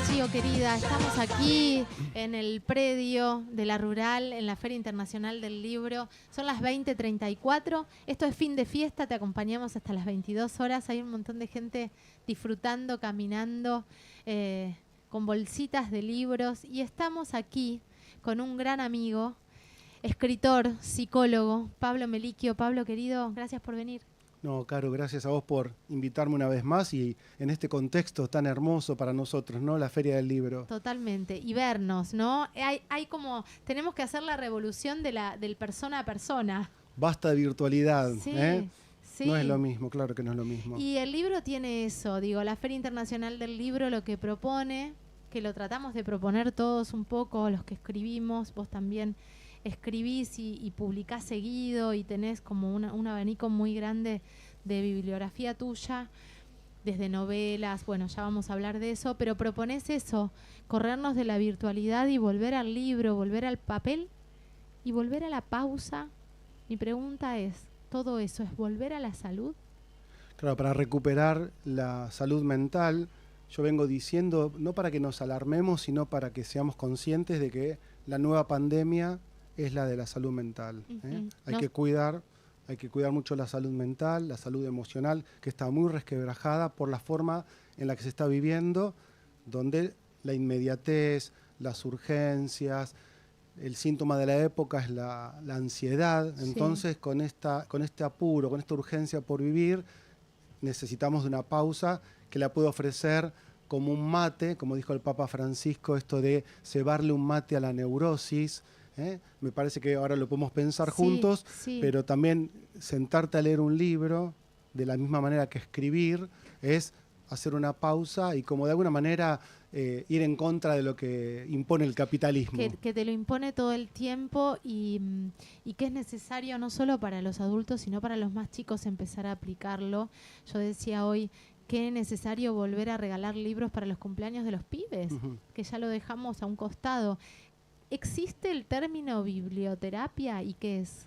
Gio querida, estamos aquí en el predio de La Rural, en la Feria Internacional del Libro. Son las 20:34. Esto es fin de fiesta, te acompañamos hasta las 22 horas. Hay un montón de gente disfrutando, caminando, con bolsitas de libros. Y estamos aquí con un gran amigo, escritor, psicólogo, Pablo Melicchio. Pablo, querido, gracias por venir. No, Caro, gracias a vos por invitarme una vez más y en este contexto tan hermoso para nosotros, ¿no? La Feria del Libro. Totalmente. Y vernos, ¿no? Hay como, tenemos que hacer la revolución del persona a persona. Basta de virtualidad, Sí, ¿eh? sí. No es lo mismo, claro que no es lo mismo. Y el libro tiene eso, digo, la Feria Internacional del Libro lo que propone, que lo tratamos de proponer todos un poco, los que escribimos, vos también escribís y publicás seguido y tenés como un abanico muy grande de bibliografía tuya, desde novelas, bueno, ya vamos a hablar de eso, pero proponés eso, corrernos de la virtualidad y volver al libro, volver al papel y volver a la pausa. Mi pregunta es, ¿todo eso es volver a la salud? Claro, para recuperar la salud mental, yo vengo diciendo, no para que nos alarmemos, sino para que seamos conscientes de que la nueva pandemia es la de la salud mental. Hay que cuidar mucho la salud mental, la salud emocional, que está muy resquebrajada por la forma en la que se está viviendo, donde la inmediatez, las urgencias, el síntoma de la época es la ansiedad. Sí. Entonces, con este apuro, con esta urgencia por vivir, necesitamos de una pausa que la puede ofrecer como un mate, como dijo el Papa Francisco, esto de cebarle un mate a la neurosis. Me parece que ahora lo podemos pensar juntos, sí. pero también sentarte a leer un libro, de la misma manera que escribir, es hacer una pausa y como de alguna manera ir en contra de lo que impone el capitalismo. Que te lo impone todo el tiempo y que es necesario no solo para los adultos, sino para los más chicos empezar a aplicarlo. Yo decía hoy que es necesario volver a regalar libros para los cumpleaños de los pibes, que ya lo dejamos a un costado. ¿Existe el término biblioterapia y qué es?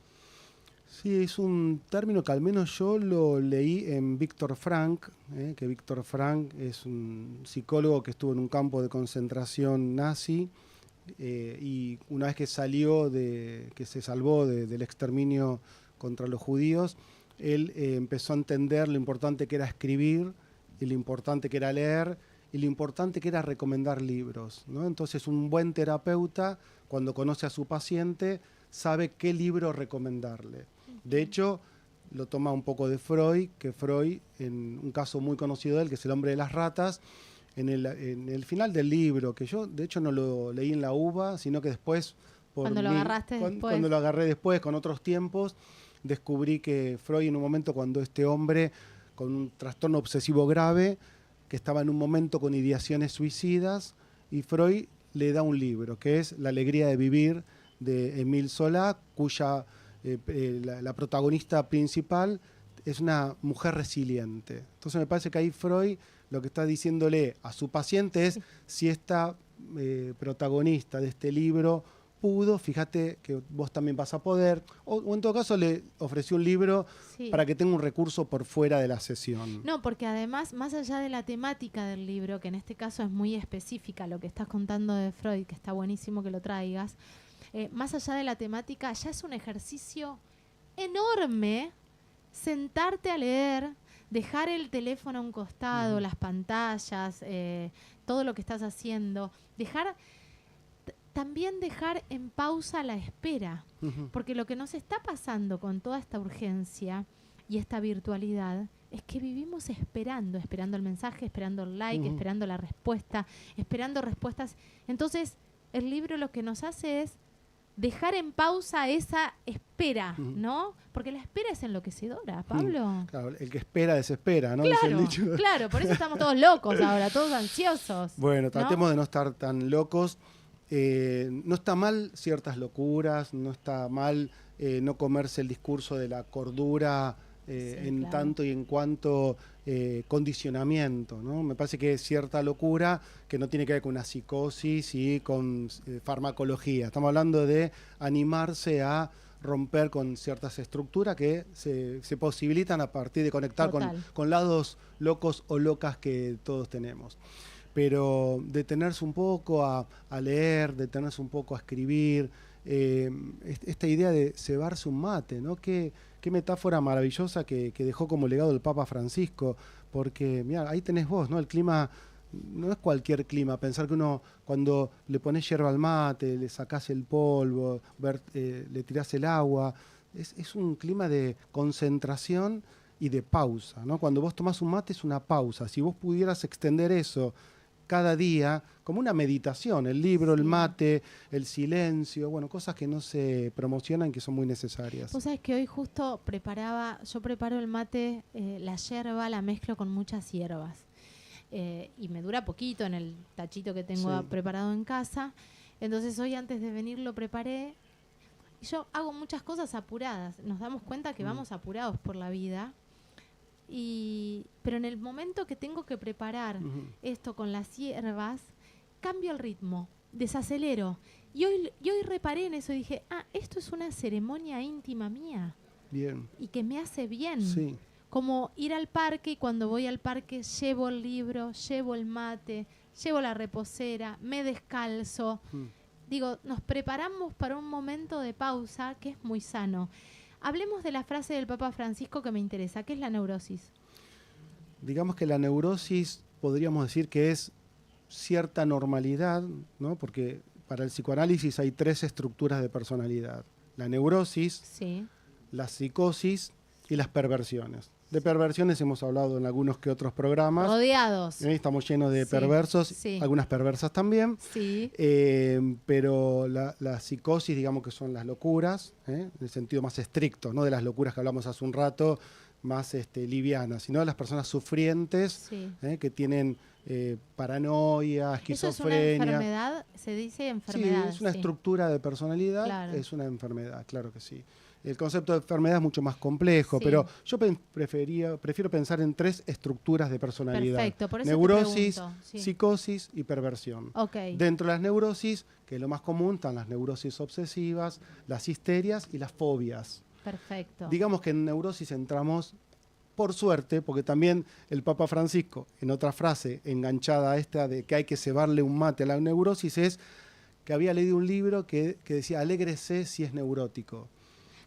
Sí, es un término que al menos yo lo leí en Viktor Frankl, que Viktor Frankl es un psicólogo que estuvo en un campo de concentración nazi y una vez que que se salvó del exterminio contra los judíos, él empezó a entender lo importante que era escribir y lo importante que era leer y lo importante que era recomendar libros, ¿no? Entonces un buen terapeuta, cuando conoce a su paciente, sabe qué libro recomendarle. De hecho, lo toma un poco de Freud, que Freud, en un caso muy conocido de él, que es El hombre de las ratas, en el final del libro, que yo de hecho no lo leí en la UBA, sino que después... Cuando lo agarré después, con otros tiempos, descubrí que Freud en un momento cuando este hombre, con un trastorno obsesivo grave, que estaba en un momento con ideaciones suicidas, y Freud le da un libro, que es La alegría de vivir, de Émile Zola, cuya la protagonista principal es una mujer resiliente. Entonces me parece que ahí Freud lo que está diciéndole a su paciente es, si esta protagonista de este libro pudo, fíjate que vos también vas a poder, o en todo caso le ofreció un libro para que tenga un recurso por fuera de la sesión. No, porque además, más allá de la temática del libro, que en este caso es muy específica, lo que estás contando de Freud, que está buenísimo que lo traigas, más allá de la temática, ya es un ejercicio enorme sentarte a leer, dejar el teléfono a un costado, las pantallas, todo lo que estás haciendo, también dejar en pausa la espera, porque lo que nos está pasando con toda esta urgencia y esta virtualidad es que vivimos esperando el mensaje, esperando el like, esperando la respuesta, esperando respuestas. Entonces, el libro lo que nos hace es dejar en pausa esa espera, ¿no? Porque la espera es enloquecedora, Pablo. Claro, el que espera desespera, ¿no? Claro, por eso estamos todos locos ahora, todos ansiosos. Bueno, tratemos de no estar tan locos. No está mal ciertas locuras, no está mal no comerse el discurso de la cordura tanto y en cuanto condicionamiento, ¿no? Me parece que es cierta locura que no tiene que ver con una psicosis y con farmacología. Estamos hablando de animarse a romper con ciertas estructuras que se posibilitan a partir de conectar con lados locos o locas que todos tenemos. pero detenerse un poco a leer, detenerse un poco a escribir, esta idea de cebarse un mate, ¿no? Qué metáfora maravillosa que dejó como legado el Papa Francisco, porque mira, ahí tenés vos, ¿no? El clima no es cualquier clima, pensar que uno cuando le pones yerba al mate, le sacás el polvo, le tirás el agua, es un clima de concentración y de pausa, ¿no? Cuando vos tomás un mate es una pausa. Si vos pudieras extender eso cada día, como una meditación, el libro, el mate, el silencio, bueno, cosas que no se promocionan que son muy necesarias. Vos sabés que hoy justo yo preparo el mate, la yerba la mezclo con muchas hierbas. Y me dura poquito en el tachito que tengo preparado en casa. Entonces hoy antes de venir lo preparé. Y yo hago muchas cosas apuradas. Nos damos cuenta que vamos apurados por la vida. Pero en el momento que tengo que preparar esto con las hierbas, cambio el ritmo, desacelero. Y hoy reparé en eso y dije, esto es una ceremonia íntima mía. Bien. Y que me hace bien. Sí. Como ir al parque y cuando voy al parque llevo el libro, llevo el mate, llevo la reposera, me descalzo. Digo, nos preparamos para un momento de pausa que es muy sano. Hablemos de la frase del Papa Francisco que me interesa. ¿Qué es la neurosis? Digamos que la neurosis podríamos decir que es cierta normalidad, ¿no? Porque para el psicoanálisis hay 3 estructuras de personalidad. La neurosis, la psicosis y las perversiones. De perversiones hemos hablado en algunos que otros programas. Rodeados. Estamos llenos de perversos, algunas perversas también. Sí. Pero la psicosis, digamos que son las locuras, en el sentido más estricto, no de las locuras que hablamos hace un rato, más livianas, sino de las personas sufrientes que tienen paranoia, esquizofrenia. ¿Eso es una enfermedad? ¿Se dice enfermedad? Sí, es una estructura de personalidad, es una enfermedad, claro que sí. El concepto de enfermedad es mucho más complejo, pero yo prefiero pensar en 3 estructuras de personalidad. Perfecto, por eso neurosis, te pregunto, psicosis y perversión. Okay. Dentro de las neurosis, que es lo más común, están las neurosis obsesivas, las histerias y las fobias. Perfecto. Digamos que en neurosis entramos, por suerte, porque también el Papa Francisco, en otra frase enganchada a esta de que hay que cebarle un mate a la neurosis, es que había leído un libro que decía, alégrese si es neurótico.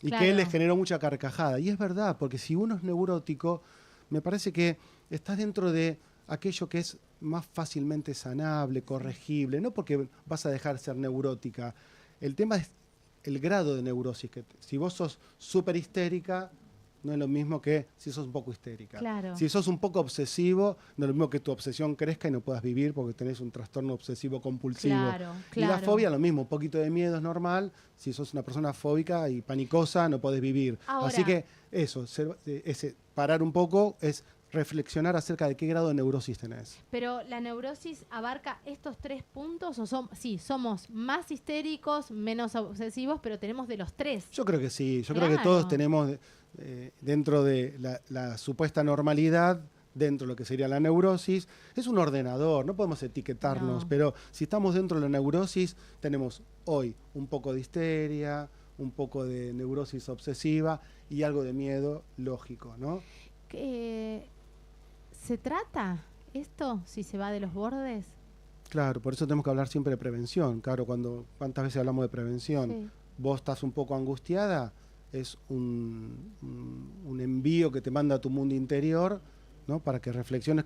Y que él les generó mucha carcajada. Y es verdad, porque si uno es neurótico, me parece que estás dentro de aquello que es más fácilmente sanable, corregible, no porque vas a dejar de ser neurótica. El tema es el grado de neurosis. Si vos sos súper histérica, no es lo mismo que si sos un poco histérica. Claro. Si sos un poco obsesivo, no es lo mismo que tu obsesión crezca y no puedas vivir porque tenés un trastorno obsesivo compulsivo. Claro. Y la fobia, lo mismo, un poquito de miedo es normal. Si sos una persona fóbica y panicosa, no podés vivir. Ahora, así que eso, parar un poco es reflexionar acerca de qué grado de neurosis tenés. Pero la neurosis abarca estos 3 puntos, o somos más histéricos, menos obsesivos, pero tenemos de los 3. Yo creo que sí, yo creo que todos tenemos dentro de la supuesta normalidad, dentro de lo que sería la neurosis, es un ordenador, no podemos etiquetarnos, pero si estamos dentro de la neurosis, tenemos hoy un poco de histeria, un poco de neurosis obsesiva y algo de miedo lógico, ¿no? ¿Se trata esto si se va de los bordes? Claro, por eso tenemos que hablar siempre de prevención. Claro, ¿cuántas veces hablamos de prevención? Sí. Vos estás un poco angustiada, es un envío que te manda a tu mundo interior, ¿no? Para que reflexiones,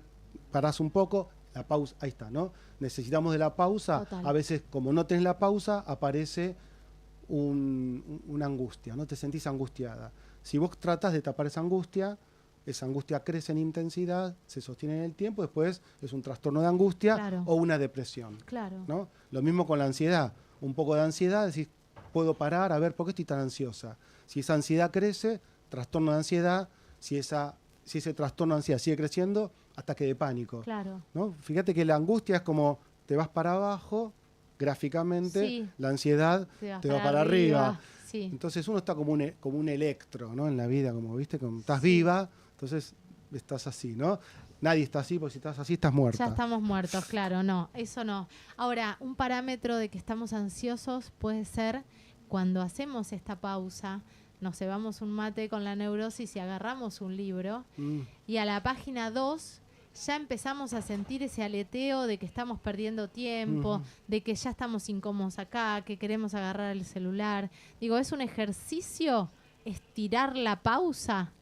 parás un poco, la pausa, ahí está, ¿no? Necesitamos de la pausa. Total. A veces, como no tenés la pausa, aparece una angustia, ¿no? Te sentís angustiada. Si vos tratás de tapar esa angustia crece en intensidad, se sostiene en el tiempo, después es un trastorno de angustia o una depresión. Claro. ¿No? Lo mismo con la ansiedad. Un poco de ansiedad, decís, puedo parar, a ver, ¿por qué estoy tan ansiosa? Si esa ansiedad crece, trastorno de ansiedad, si ese trastorno de ansiedad sigue creciendo, ataque de pánico. Claro. ¿No? Fíjate que la angustia es como te vas para abajo, gráficamente, la ansiedad te va para arriba. Sí. Entonces uno está como un electro, ¿no? En la vida, como viste, como estás viva, entonces estás así, ¿no? Nadie está así, porque si estás así estás muerta. Ya estamos muertos, claro, no, eso no. Ahora, un parámetro de que estamos ansiosos puede ser cuando hacemos esta pausa, nos cebamos un mate con la neurosis y agarramos un libro y a la página 2 ya empezamos a sentir ese aleteo de que estamos perdiendo tiempo, de que ya estamos incómodos acá, que queremos agarrar el celular. Digo, ¿es un ejercicio estirar la pausa?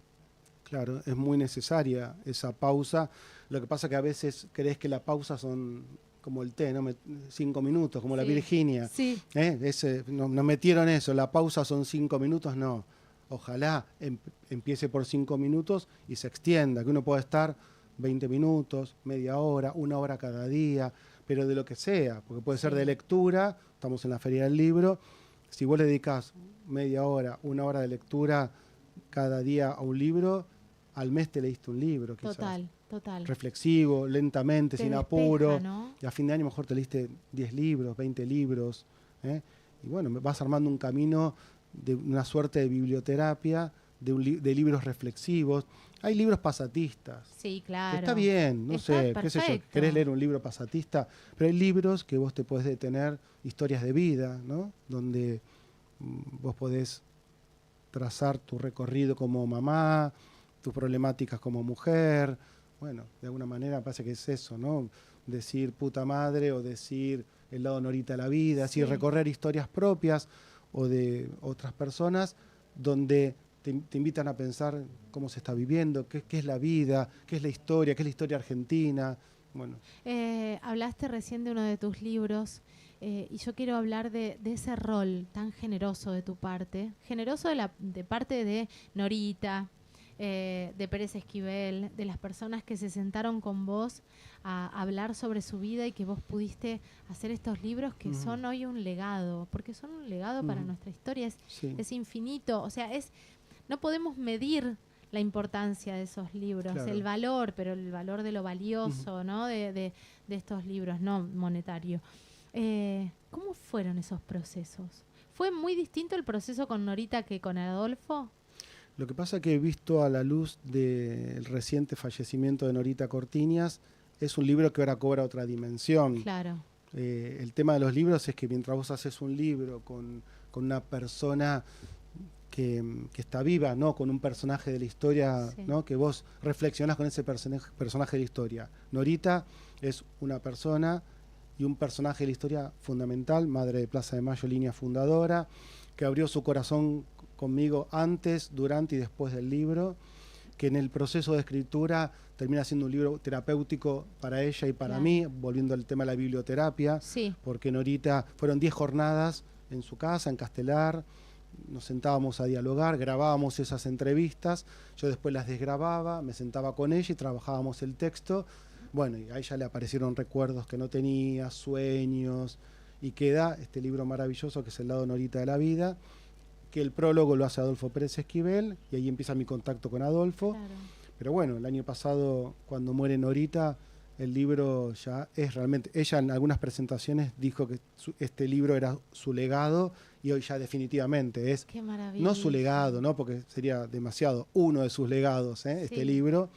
Claro, es muy necesaria esa pausa. Lo que pasa que a veces crees que la pausa son como el té, ¿no? 5 minutos, como la Virginia. Sí. Nos metieron eso, la pausa son 5 minutos, no. Ojalá empiece por 5 minutos y se extienda, que uno pueda estar 20 minutos, media hora, 1 hora cada día, pero de lo que sea, porque puede ser de lectura, estamos en la Feria del Libro, si vos le dedicás media hora, 1 hora de lectura cada día a un libro, al mes te leíste un libro, quizás. Total. Reflexivo, lentamente, sin apuro. ¿No? Y a fin de año mejor te leíste 10 libros, 20 libros. Y bueno, vas armando un camino de una suerte de biblioterapia, de libros reflexivos. Hay libros pasatistas. Sí, claro. Está bien, no sé, qué sé yo, querés leer un libro pasatista, pero hay libros que vos te podés detener, historias de vida, ¿no? Donde vos podés trazar tu recorrido como mamá, tus problemáticas como mujer. Bueno, de alguna manera parece que es eso, ¿no? Decir puta madre o decir el lado Norita de la vida, así recorrer historias propias o de otras personas donde te invitan a pensar cómo se está viviendo, qué es la vida, qué es la historia argentina. Bueno. Hablaste recién de uno de tus libros y yo quiero hablar de ese rol tan generoso de tu parte, generoso de parte de Norita, de Pérez Esquivel, de las personas que se sentaron con vos a hablar sobre su vida y que vos pudiste hacer estos libros que son hoy un legado, porque son un legado para nuestra historia, es infinito, o sea, no podemos medir la importancia de esos libros, claro. El valor, pero el valor de lo valioso, ¿no? de estos libros, no monetario. ¿Cómo fueron esos procesos? ¿Fue muy distinto el proceso con Norita que con Adolfo? Lo que pasa es que he visto a la luz del reciente fallecimiento de Norita Cortiñas, es un libro que ahora cobra otra dimensión. Claro. El tema de los libros es que mientras vos haces un libro con una persona que está viva, ¿no? Con un personaje de la historia, ¿no? Que vos reflexionás con ese personaje de la historia. Norita es una persona y un personaje de la historia fundamental, madre de Plaza de Mayo, línea fundadora, que abrió su corazón conmigo antes, durante y después del libro, que en el proceso de escritura termina siendo un libro terapéutico para ella y para mí, volviendo al tema de la biblioterapia, porque Norita, fueron 10 jornadas en su casa, en Castelar, nos sentábamos a dialogar, grabábamos esas entrevistas, yo después las desgrababa, me sentaba con ella y trabajábamos el texto. Bueno, y a ella le aparecieron recuerdos que no tenía, sueños, y queda este libro maravilloso que es El lado Norita de la vida, que el prólogo lo hace Adolfo Pérez Esquivel, y ahí empieza mi contacto con Adolfo. Claro. Pero bueno, el año pasado, cuando muere Norita, el libro ya es realmente... Ella en algunas presentaciones dijo que este libro era su legado, y hoy ya definitivamente es... Qué maravilla. No su legado, ¿no? Porque sería demasiado, uno de sus legados, este libro.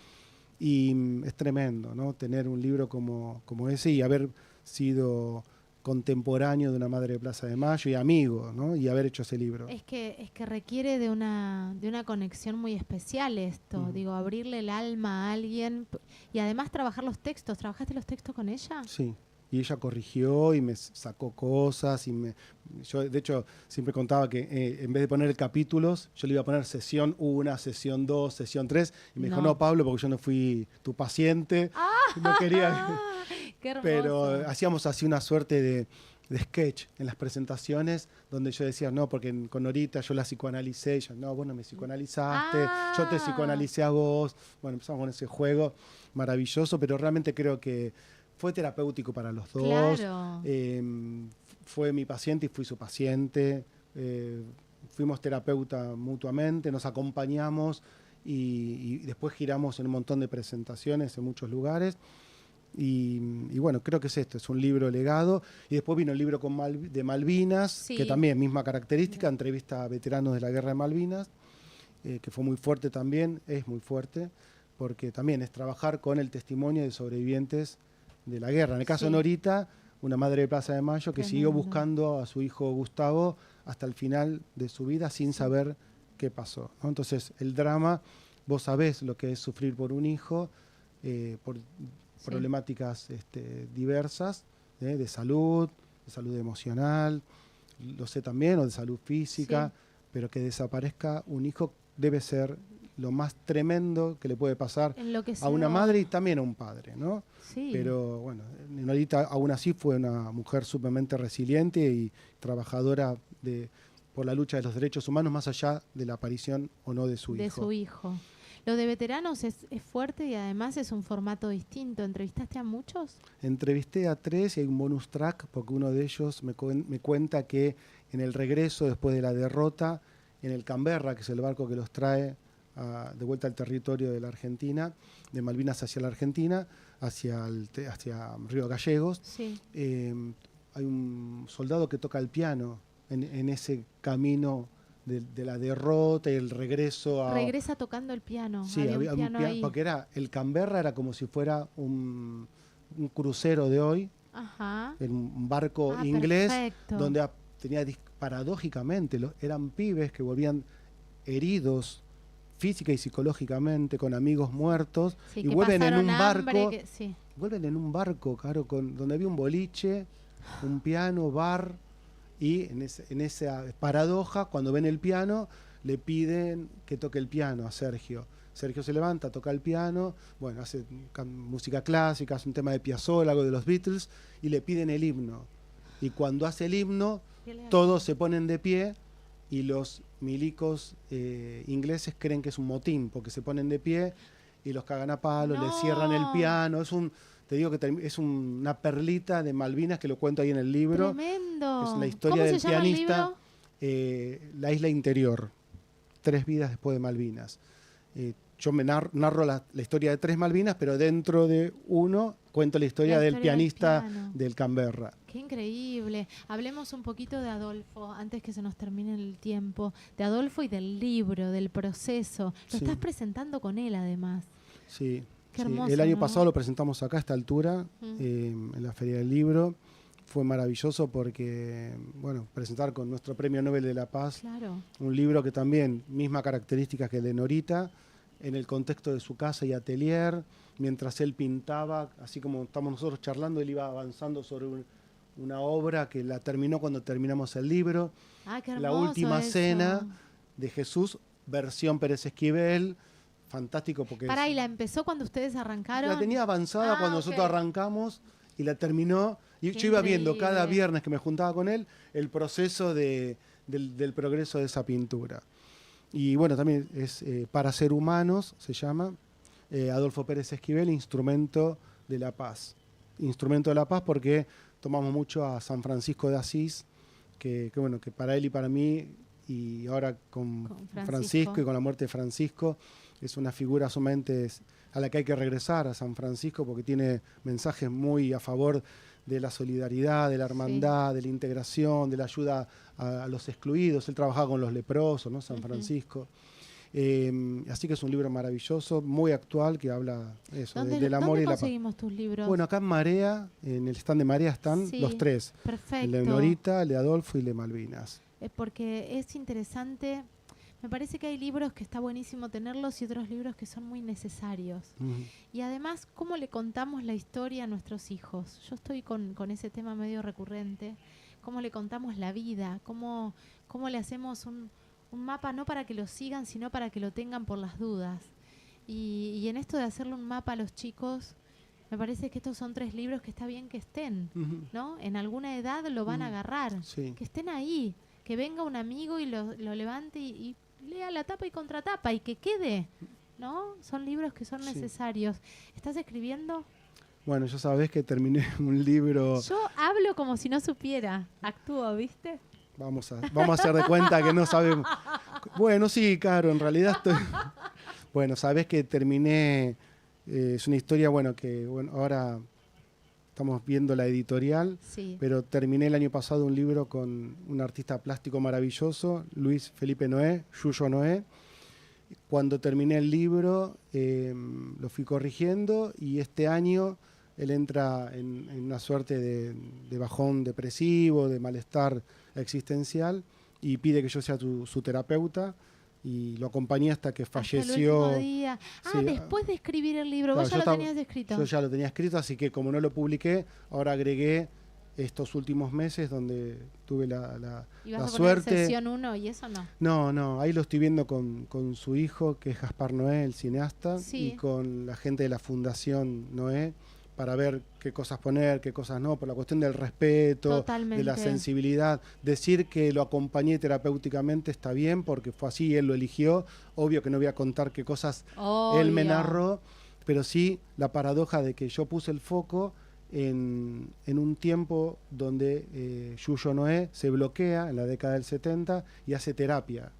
Y es tremendo, ¿no? Tener un libro como ese y haber sido contemporáneo de una madre de Plaza de Mayo y amigo, ¿no? Y haber hecho ese libro. Es que requiere de una conexión muy especial esto, digo, abrirle el alma a alguien y además trabajar los textos. ¿Trabajaste los textos con ella? Sí. Y ella corrigió y me sacó cosas y yo de hecho siempre contaba que en vez de poner capítulos, yo le iba a poner sesión 1, sesión 2, sesión 3 y me dijo, no Pablo, porque yo no fui tu paciente, no quería. Qué hermoso. Pero hacíamos así una suerte de sketch en las presentaciones donde yo decía, no, porque con Norita yo la psicoanalicé, y ella, no, vos no me psicoanalizaste, yo te psicoanalicé a vos. Bueno, empezamos con ese juego maravilloso, pero realmente creo que fue terapéutico para los dos. Claro. Fue mi paciente y fui su paciente. Fuimos terapeuta mutuamente, nos acompañamos y después giramos en un montón de presentaciones en muchos lugares. Y bueno, creo que es esto, es un libro legado. Y después vino el libro de Malvinas, que también, misma característica, entrevista a veteranos de la Guerra de Malvinas, que fue muy fuerte también, es muy fuerte, porque también es trabajar con el testimonio de sobrevivientes de la guerra. En el caso de Norita, una madre de Plaza de Mayo que siguió buscando a su hijo Gustavo hasta el final de su vida sin saber qué pasó, ¿no? Entonces, el drama, vos sabés lo que es sufrir por un hijo, por problemáticas diversas, de salud emocional, lo sé también, o de salud física, pero que desaparezca un hijo debe ser lo más tremendo que le puede pasar a una madre y también a un padre, ¿no? Sí. Pero bueno, Nolita aún así fue una mujer sumamente resiliente y trabajadora por la lucha de los derechos humanos, más allá de la aparición o no de su hijo. De su hijo. Lo de veteranos es fuerte y además es un formato distinto. ¿Entrevistaste a muchos? Entrevisté a 3 y hay un bonus track porque uno de ellos me cuenta que en el regreso, después de la derrota, en el Canberra, que es el barco que los trae de vuelta al territorio de la Argentina, de Malvinas hacia la Argentina, hacia Río Gallegos, hay un soldado que toca el piano en ese camino de la derrota y el regreso Regresa tocando el piano. Sí, había un piano ahí. Porque el Canberra era como si fuera un crucero de hoy, Ajá. Un barco inglés, perfecto. donde tenía paradójicamente, eran pibes que volvían heridos física y psicológicamente, con amigos muortos, y vuelven en un barco, claro, donde había un boliche, un piano, bar, y en esa paradoja, cuando ven el piano, le piden que toque el piano a Sergio. Sergio se levanta, toca el piano, bueno, hace música clásica, hace un tema de Piazzolla, algo de los Beatles, y le piden el himno. Y cuando hace el himno, todos se ponen de pie, y los milicos ingleses creen que es un motín, porque se ponen de pie y los cagan a palo, les cierran el piano. Te digo que es una perlita de Malvinas que lo cuento ahí en el libro. Tremendo. Es la historia del pianista, La isla interior, 3 vidas después de Malvinas. Yo me narro la historia de 3 Malvinas, pero dentro de uno cuento la historia del pianista del Canberra. Qué increíble. Hablemos un poquito de Adolfo, antes que se nos termine el tiempo. De Adolfo y del libro, del proceso. Lo estás presentando con él, además. Sí. Qué hermoso, el año ¿no? pasado lo presentamos acá a esta altura, en la Feria del Libro. Fue maravilloso porque, bueno, presentar con nuestro Premio Nobel de la Paz, un libro que también, misma característica que el de Norita, en el contexto de su casa y atelier, mientras él pintaba, así como estamos nosotros charlando, él iba avanzando sobre una obra que la terminó cuando terminamos el libro. Qué hermoso. La última cena de Jesús, versión Pérez Esquivel, fantástico porque... ¿Y la empezó cuando ustedes arrancaron? La tenía avanzada cuando nosotros arrancamos y la terminó. Y yo iba viendo cada viernes que me juntaba con él el proceso del progreso de esa pintura. Y bueno, también es Para ser humanos, se llama, Adolfo Pérez Esquivel, Instrumento de la Paz. Instrumento de la Paz porque tomamos mucho a San Francisco de Asís, que para él y para mí, y ahora con Francisco y con la muerte de Francisco, es una figura sumamente a la que hay que regresar, a San Francisco, porque tiene mensajes muy a favor de la solidaridad, de la hermandad, de la integración, de la ayuda a los excluidos. Él trabajaba con los leprosos, ¿no? San Francisco. Así que es un libro maravilloso, muy actual, que habla eso, del amor y la paz. ¿Dónde conseguimos tus libros? Bueno, acá en Marea, en el stand de Marea están los 3. Perfecto. El de Norita, el de Adolfo y el de Malvinas. Porque es interesante. Me parece que hay libros que está buenísimo tenerlos y otros libros que son muy necesarios. Y además, ¿cómo le contamos la historia a nuestros hijos? Yo estoy con ese tema medio recurrente. ¿Cómo le contamos la vida? ¿Cómo le hacemos un mapa no para que lo sigan, sino para que lo tengan por las dudas? Y en esto de hacerle un mapa a los chicos, me parece que estos son 3 libros que está bien que estén, ¿no? En alguna edad lo van a agarrar. Sí. Que estén ahí. Que venga un amigo y lo levante y lea la tapa y contratapa y que quede, ¿no? Son libros que son necesarios. ¿Estás escribiendo? Bueno, ya sabés que terminé un libro... Yo hablo como si no supiera. Actúo, ¿viste? Vamos a hacer de cuenta que no sabemos. Bueno, sí, claro, en realidad estoy... Bueno, sabés que terminé... es una historia, ahora estamos viendo la editorial, pero terminé el año pasado un libro con un artista plástico maravilloso, Luis Felipe Noé, Yuyo Noé. Cuando terminé el libro, lo fui corrigiendo y este año él entra en una suerte de bajón depresivo, de malestar existencial y pide que yo sea su terapeuta y lo acompañé hasta que Hasta falleció. el último día. Sí, Después de escribir el libro, claro, vos ya yo lo estaba- tenías escrito. Yo ya lo tenía escrito, así que como no lo publiqué, ahora agregué estos últimos meses donde tuve la ¿Y vas la a poner suerte. sesión 1 y eso no? No, ahí lo estoy viendo con su hijo, que es Gaspar Noé, el cineasta, Sí. y con la gente de la Fundación Noé, para ver qué cosas poner, qué cosas no, por la cuestión del respeto, Totalmente. de la sensibilidad. Decir que lo acompañé terapéuticamente está bien, porque fue así, él lo eligió. Obvio que no voy a contar qué cosas él me Obvio. narró, pero sí la paradoja de que yo puse el foco en un tiempo donde Yuyo Noé se bloquea en la década del 70 y hace terapia.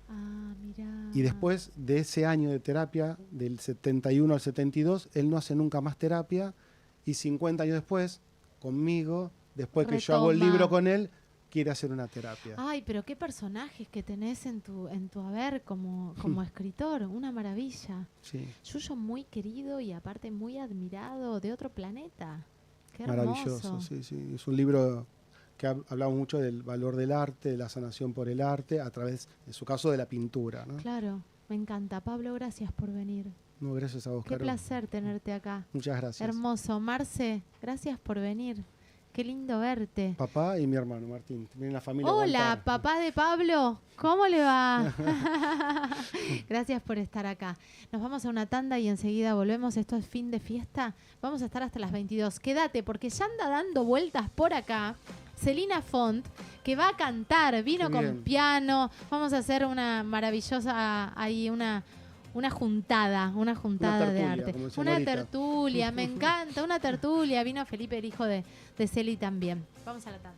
Mirá. Y después de ese año de terapia, del 71 al 72, él no hace nunca más terapia, y 50 años después, conmigo, después que yo hago el Retoma. libro con él, quiere hacer una terapia. Ay, pero qué personajes que tenés en tu haber como escritor, una maravilla. Sí, Yuyo muy querido y aparte muy admirado de otro planeta. Qué hermoso. maravilloso, sí. Es un libro que hablamos mucho del valor del arte, de la sanación por el arte, a través, en su caso, de la pintura, ¿no? Claro, me encanta. Pablo, gracias por venir. No, gracias a vos, Qué Caro. placer tenerte acá. Muchas gracias. Hermoso. Marce, gracias por venir. Qué lindo verte. Papá y mi hermano Martín. Viene la familia. Hola, Aguantar. papá de Pablo. ¿Cómo le va? Gracias por estar acá. Nos vamos a una tanda y enseguida volvemos. Esto es fin de fiesta. Vamos a estar hasta las 22. Quédate porque ya anda dando vueltas por acá Celina Font, que va a cantar. Vino Qué con bien. piano. Vamos a hacer una maravillosa ahí una juntada tertulia, de arte. como decía Una Norita. tertulia, me encanta, una tertulia. Vino Felipe, el hijo de Celi también. Vamos a la tanda.